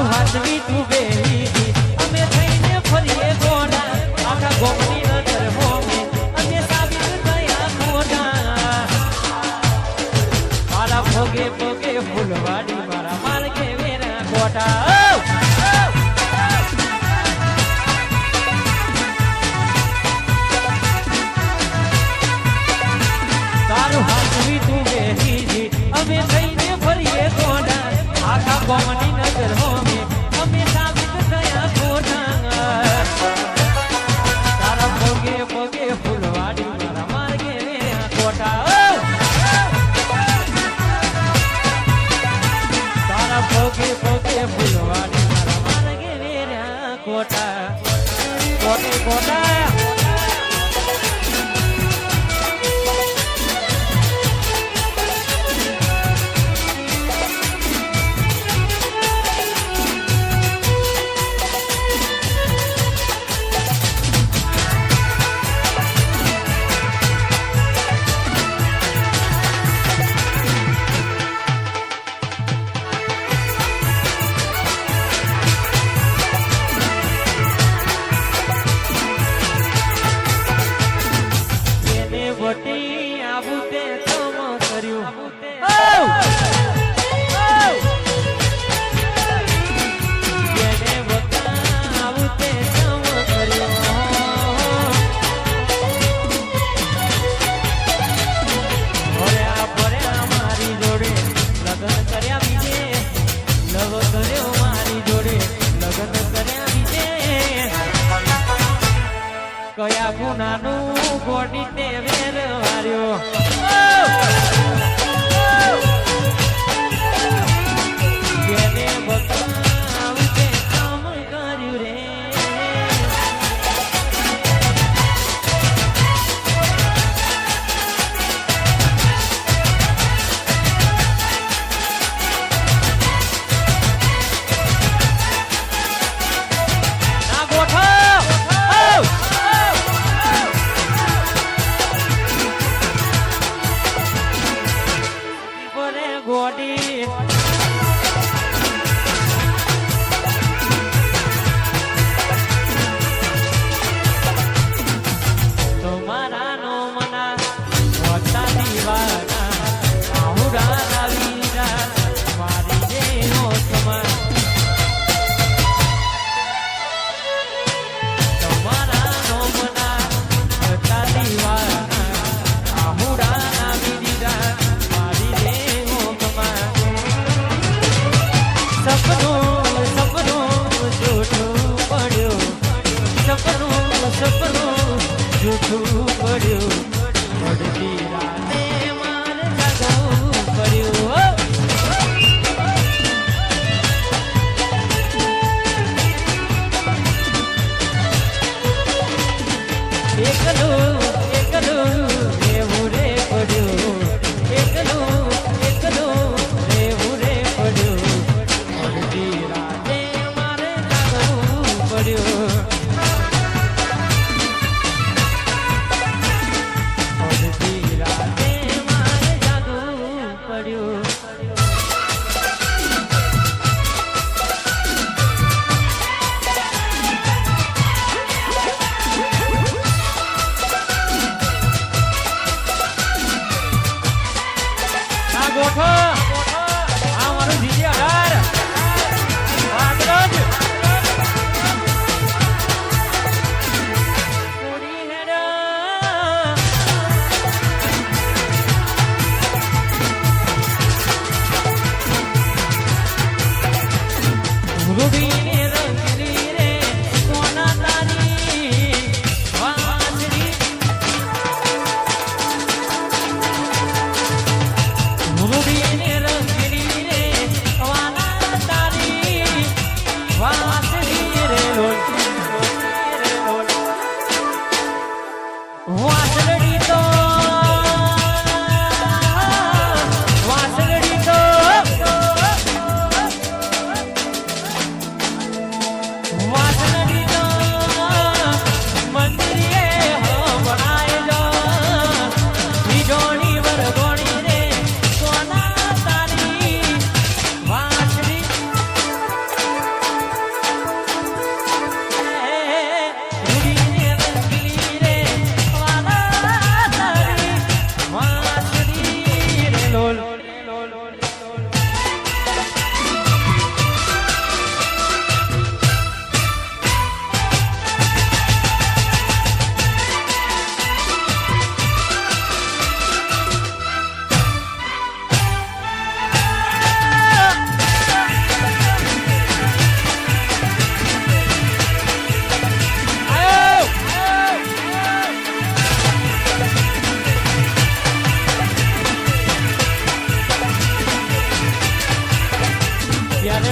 તારું હાથવી તું બેહી અમે થઈને ફરીએ ગોડા આખા ગોમની નજર હોમે અમે સાબિત થયા ખોટા મારા ભોગે ભોગે ફૂલવાડી મારા માર્ગે વેરા ગોટા તારું હાથવી તું બેહી અમે થઈને ફરીએ ગોડા આખા ગોમની નજર હોમે અમે સાબિત થયા ખોટા તારા ભોગે ભોગે ફૂલવાડી મારા માર્ગે વેરા ગોટા તારા ભોગે ભોગે ફૂલવાડી મારા માર્ગે વેરા ગોટા ગોટે ગોટા કયા ગુનાનું ગોડી તે વેર વાર્યો જેને બતાવું તે કામ કર્યું રે ના ગોઠો ગોડી તમારા નો મના હોતા દીવાના આહુડા વીરા મારી દેનો સમા તમારા નો મના હોતા દીવાના આહુડા વીરા જૂઠું પડ્યું પડતી રાતે મારે જાગવું પડ્યું એકલું એકલું રહેવું રે પડ્યું એકલું એકલું રહેવું રે પડ્યું પડતી રાતે મારે જાગવું પડ્યું ગોઠો આ મારું જીજે અઢાર વાદરજ કોડી હેડા રૂબી રંગલી રે સોના તારી વાંદરી રૂબી રંગલી રે વાના તારી વાંદરી રે વાસલડી તો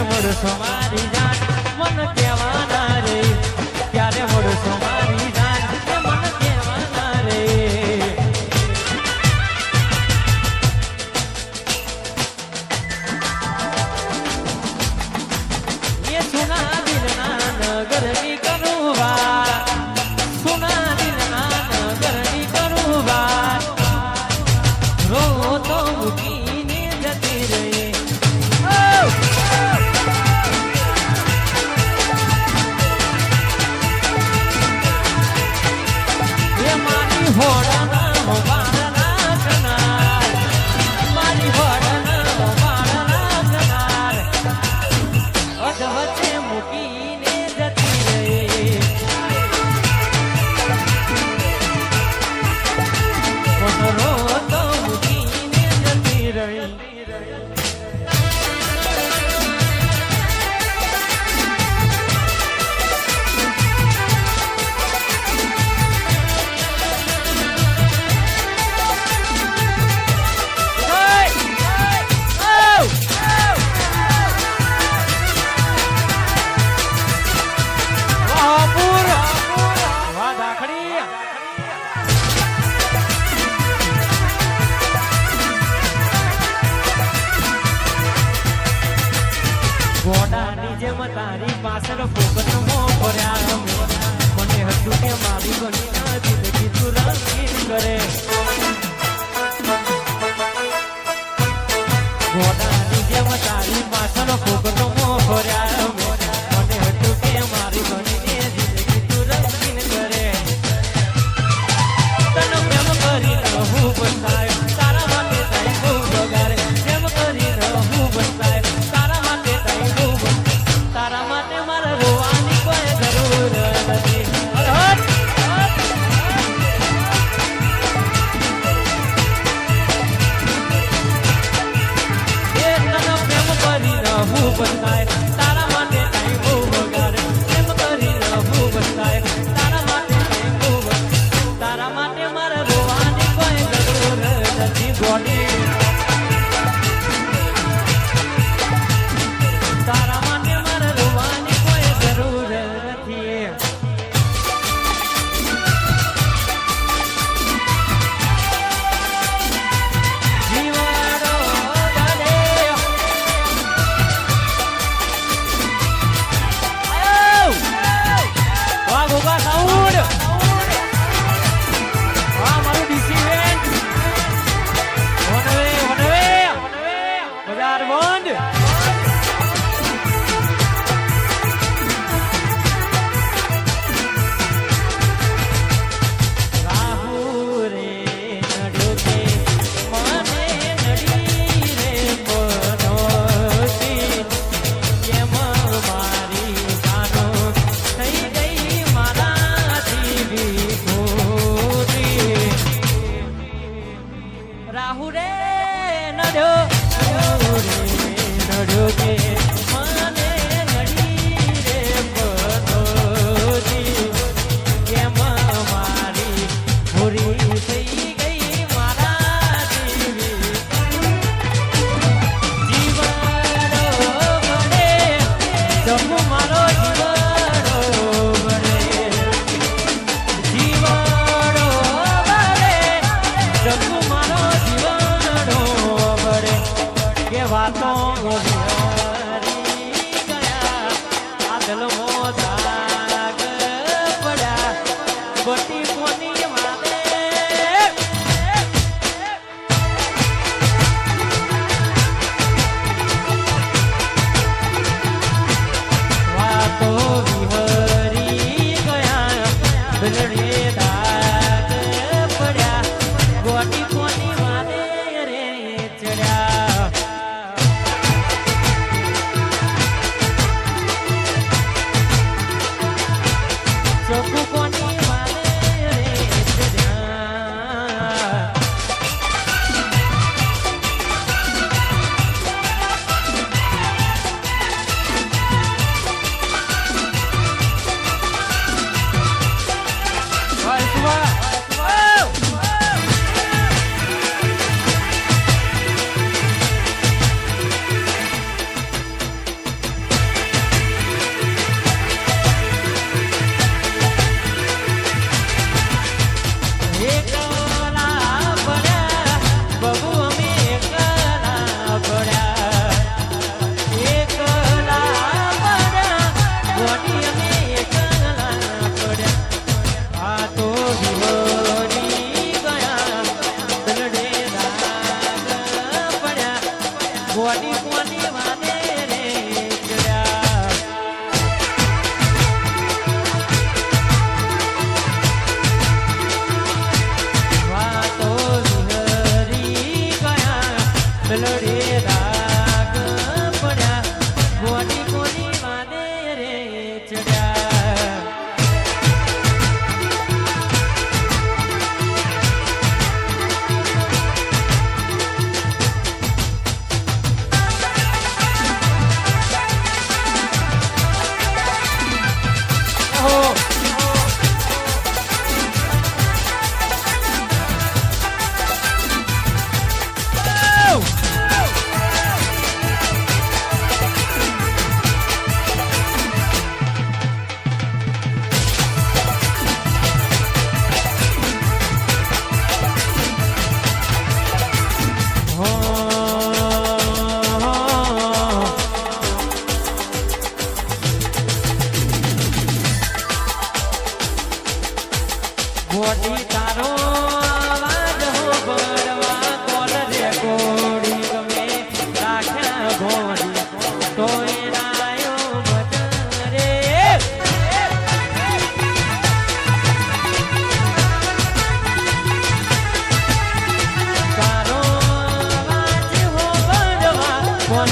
મળશો મારી જાન મન કહેવાના રે ક્યારે મળશો મારી જાન મન કહેવાના રે ये सुना दिल ना नगर नी करूँ बात सुना दिल ना नगर नी करूँ बात रो तो मुकीने जती रहे ये मारी होड़ा ना हो बाड़ा ना कनार मारी होड़ा ना हो बाड़ा ना कनार अध वच्चे मुकीने जती रहे रो तो मुकीने जती रही ઘોડાની જેમ તારી પાછળ ફોકટ મો ભર્યા મને હતું કે મારી બની ના જિંદગી તું રંગીન કરે ઘોડાની જેમ તારી પાછળ ફોકટ મો ભર્યા મને હતું કે મારી બની જિંદગી તું રંગીન કરે તને પ્રેમ કરીને હું બંધાય તારા માટે થાય બહુ બગાડે પ્રેમ કરીને હું બંધાય તારા માટે મારે રોવાની કોઈ જરૂર નથી એ તને પ્રેમ કરી રહું બંધાય તારા માટે કઈ બહુ વગાડે પ્રેમ કરી રહું બંધાય તારા માટે કઈ બહુ તારા માટે મારે રોવાની કોઈ જરૂર નથી ગોડી તારા માટે મારે રોવાની કોઈ જરૂર નથી જીવાડો દાડે વાહ ગોગા સાઉન્ડ વાહ મારું ડીસી વેન્ટ વનવે બજાર બંધ રાહુ રે નડ્યો કે મને નડી રે પદોજી કેમ મારી પૂરી થઈ ગઈ મારા જીવી જીવાડો બને જમુ મારો જીવાડો બને જીવાડો બને જમુ મારો વાતો ગયા આદલ મોદાગ પડ્યા ગોટી કોની વાદે વાતો વિહરી ગયા બિલડે દાગ પડ્યા ગોટી કોની વાદે રે ચડ્યા ગોડી કોની વાને રે ચડ્યા વાતો વિહરી ગયા લડે રાગ પડ્યા ગોડી કોની વાને રે ચડ્યા ગોડી તારો અવાજ હો બળવા કોલ રે ગોડી ગમે રાખ્યા ગોડી તો એનાયો બટ રે તારો અવાજ હો બળવા કોલ